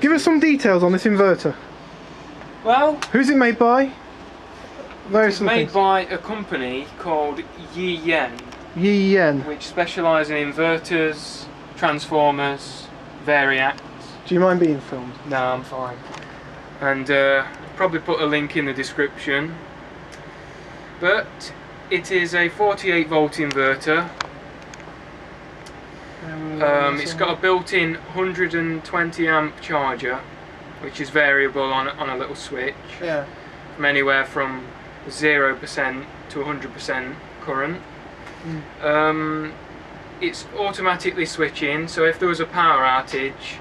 Give us some details on this inverter. Well, who's it made by? It's made by a company called Sine, which specialise in inverters, transformers, variacs. Do you mind being filmed? No, I'm fine. And probably put a link in the description. But it is a 48 volt inverter. It's got a built-in 120 amp charger, which is variable on a little switch. Yeah. From anywhere from 0% to 100% current. It's automatically switching, so if there was a power outage,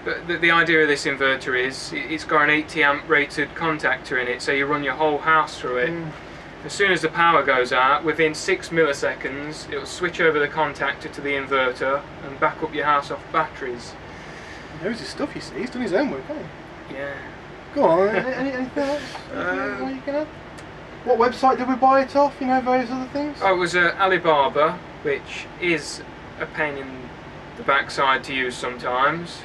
the idea of this inverter is it's got an 80 amp rated contactor in it, so you run your whole house through it. As soon as the power goes out, within 6 milliseconds, it will switch over the contactor to the inverter and back up your house off batteries. He knows his stuff, you see. He's done his own work, hasn't he? Yeah. Go on, anything else? You can add? What website did we buy it off? You know, various other things? Oh, it was Alibaba, which is a pain in the backside to use sometimes,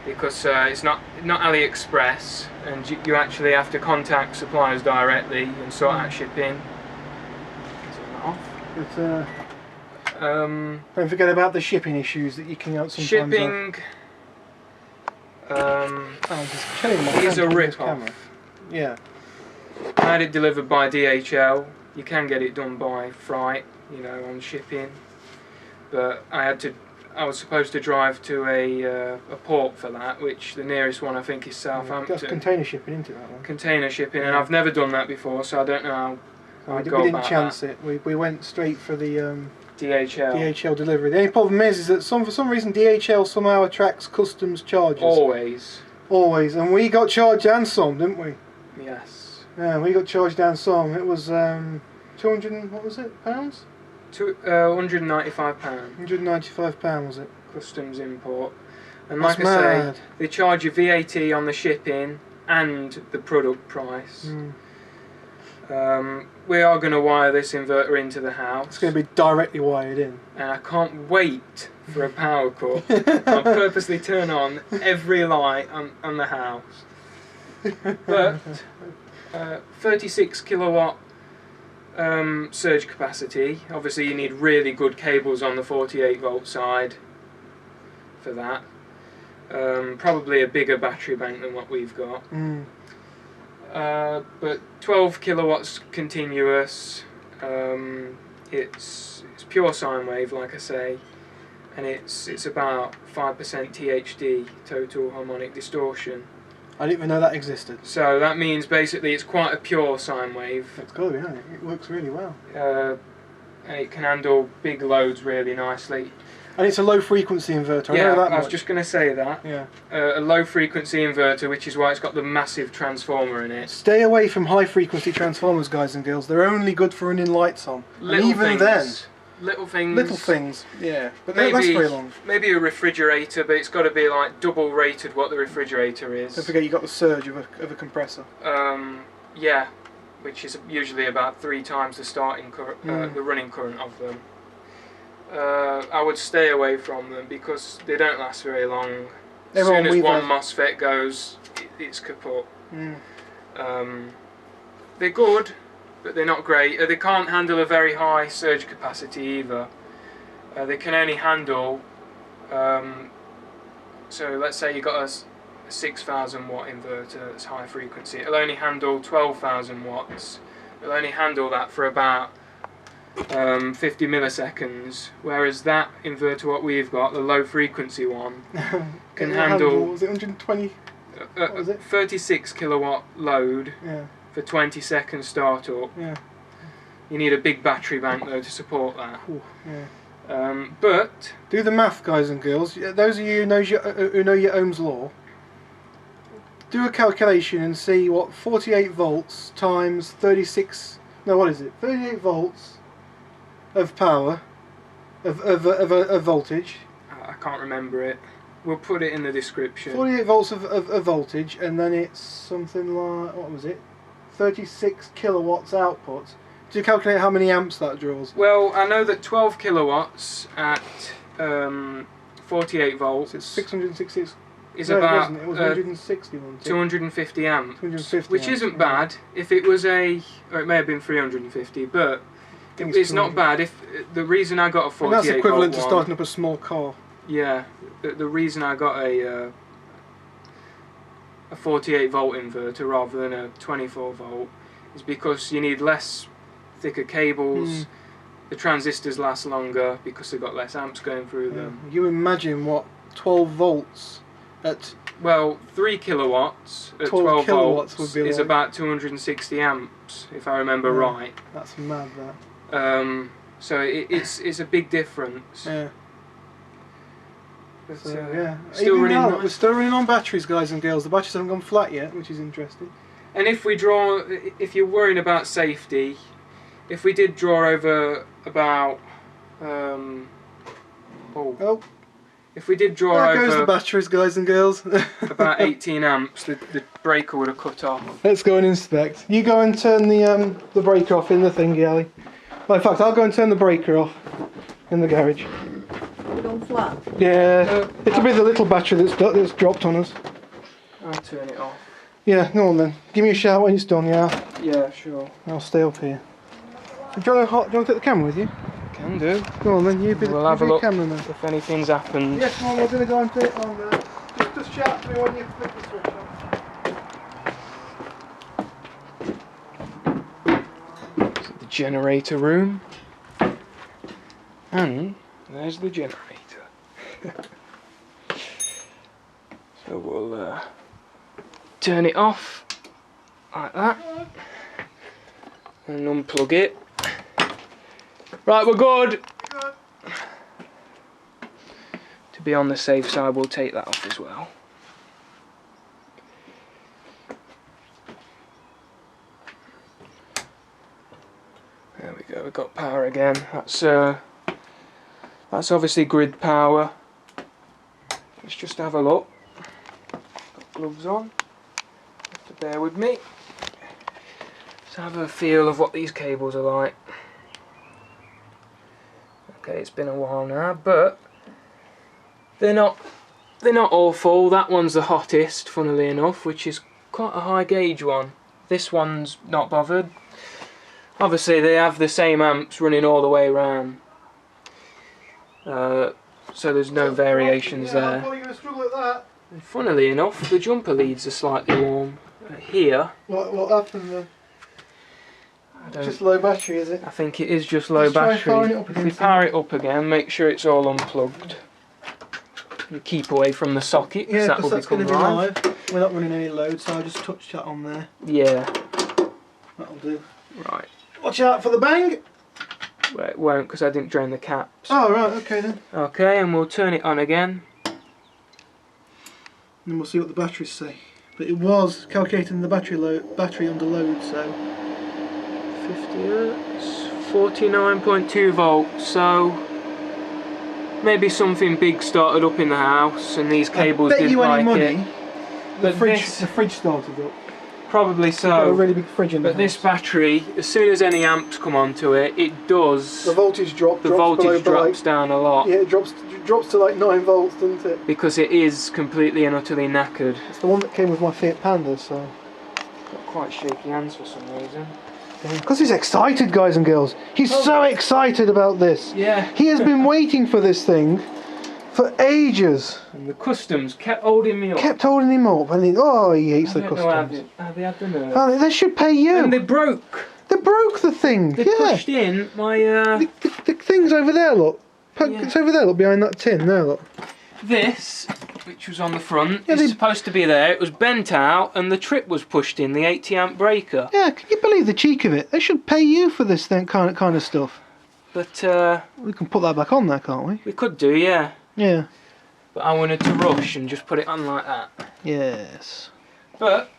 because it's not AliExpress, and you actually have to contact suppliers directly and sort out shipping. But, don't forget about the shipping issues that you can sometimes shipping is a rip-off. Yeah. I had it delivered by DHL. You can get it done by freight, you know, on shipping, but I was supposed to drive to a port for that, which the nearest one I think is Southampton. That's container shipping, isn't it, that one? Container shipping, and I've never done that before, so I don't know how I'd go about that. We didn't chance it. We went straight for the DHL delivery. The only problem is that for some reason DHL somehow attracts customs charges. Always, and we got charged and some, didn't we? Yes. Yeah, we got charged and some. It was 200. What was it? Pounds? £195. £195 was it? Customs import. And That's like I mad. say, they charge you VAT on the shipping and the product price. We are going to wire this inverter into the house. It's going to be directly wired in. And I can't wait for a power cut. I'll purposely turn on every light on the house. But 36 kilowatt surge capacity. Obviously you need really good cables on the 48 volt side for that. Probably a bigger battery bank than what we've got. But 12 kilowatts continuous. It's pure sine wave, like I say, and it's about 5% THD, total harmonic distortion. I didn't even know that existed. So that means basically it's quite a pure sine wave. It's got to be, hasn't it? It works really well. And it can handle big loads really nicely. And it's a low frequency inverter. Yeah, I know that I was just going to say that. Yeah. A low frequency inverter, which is why it's got the massive transformer in it. Stay away from high frequency transformers, guys and girls. They're only good for running lights on. Little things. Yeah. But they don't last very long. Maybe a refrigerator, but it's got to be like double rated what the refrigerator is. Don't forget you got the surge of a compressor. Yeah, which is usually about 3 times the starting current, the running current of them. I would stay away from them because they don't last very long. As soon as one MOSFET goes, it's kaput. They're good, but they're not great. They can't handle a very high surge capacity either. They can only handle, so let's say you've got a 6,000 watt inverter that's high frequency. It'll only handle 12,000 watts. It'll only handle that for about 50 milliseconds, whereas that inverter what we've got, the low frequency one, can handle was it 120? What was it? 36 kilowatt load for 20 seconds startup. Yeah. You need a big battery bank though to support that. Ooh, yeah. But do the math, guys and girls. Those of you who know your Ohm's law, do a calculation and see what 48 volts times 36. No, what is it? 38 volts of power, of voltage. I can't remember it. We'll put it in the description. 48 volts of voltage, and then it's something like, what was it? 36 kilowatts output. Do you calculate how many amps that draws? Well, I know that 12 kilowatts at 48 volts. So it's 666 is No, about it wasn't. It was 160 wasn't it? 250 amps, 250 which amps, isn't yeah. bad. If it was a, or it may have been 350, but it's not bad. If the reason I got a 48 and that's equivalent volt to starting up a small car. Yeah, the reason I got a 48 volt inverter rather than a 24 volt is because you need less thicker cables. The transistors last longer because they've got less amps going through them. You imagine what 12 volts at 3 kilowatts at 12 12 volts would be is like. about 260 amps, if I remember right. That's mad, that. So it's a big difference. Yeah. But, So, yeah. Still Even running now, nice. we're still running on batteries, guys and girls. The batteries haven't gone flat yet, which is interesting. And if you're worrying about safety, if we did draw over about, if we did draw There goes over the batteries, guys and girls. about 18 amps, the breaker would have cut off. Let's go and inspect. You go and turn the breaker off in the thingy, Ali. Well, in fact, I'll go and turn the breaker off in the garage. We're going flat. Yeah, it'll be the little battery that's dropped on us. I'll turn it off. Yeah, go on then. Give me a shout when it's done, yeah? Yeah, sure. I'll stay up here. Do you want to take the camera with you? Can do. Go on then, you be We'll have a the look cameraman. if anything's happened. Yes, come on, we're going to go and put it on there. Just shout to me when you flick the switch on. The generator room. And there's the generator. So we'll turn it off like that and unplug it. Right, we're good. To be on the safe side, we'll take that off as well. There we go, we've got power again. That's obviously grid power. Let's just have a look. Got gloves on. Have to bear with me. Let's have a feel of what these cables are like. Okay, it's been a while now, but they're not awful. That one's the hottest, funnily enough, which is quite a high gauge one. This one's not bothered. Obviously, they have the same amps running all the way around. So there's no variations there. I'm going to struggle at that. And funnily enough, the jumper leads are slightly warm. Here, What happened then? I don't- Just low battery, is it? I think it is just low Just try battery. powering it up If we again, power it up again, make sure it's all unplugged. You keep away from the socket, because Yeah, that because will that's become going to be live. live. We're not running any load, so I'll just touch that on there. Yeah, That'll do. right. Watch out for the bang! Well, it won't, because I didn't drain the caps. Oh, right, okay then. Okay, and we'll turn it on again. And we'll see what the batteries say. But it was calculating the battery under load, so 50 hertz, 49.2 volts, so maybe something big started up in the house and these cables bet didn't you any like money it. the But fridge this, started up. probably Got a so. really big fridge in the But this house. battery, as soon as any amps come onto it, it does. The voltage drops voltage below drops down a lot. Yeah, it drops to like 9 volts, doesn't it? Because it is completely and utterly knackered. It's the one that came with my Fiat Panda, so. Got quite shaky hands for some reason. Because he's excited, guys and girls. He's so excited about this. Yeah. He has been waiting for this thing for ages. And the customs kept holding me up. Kept holding him up, and he hates I the don't know customs. how they had the nerve. Oh, they should pay you. And they broke. They broke the thing. They yeah. pushed in my The thing's over there, look. Yeah. It's over there, look, behind that tin. There, look. this, which was on the front, Yeah, is supposed to be there. It was bent out, and the trip was pushed in, the 80 amp breaker. Yeah, can you believe the cheek of it? They should pay you for this thing, kind of stuff. But We can put that back on there, can't we? we could do, yeah. Yeah. But I wanted to rush and just put it on like that. Yes. But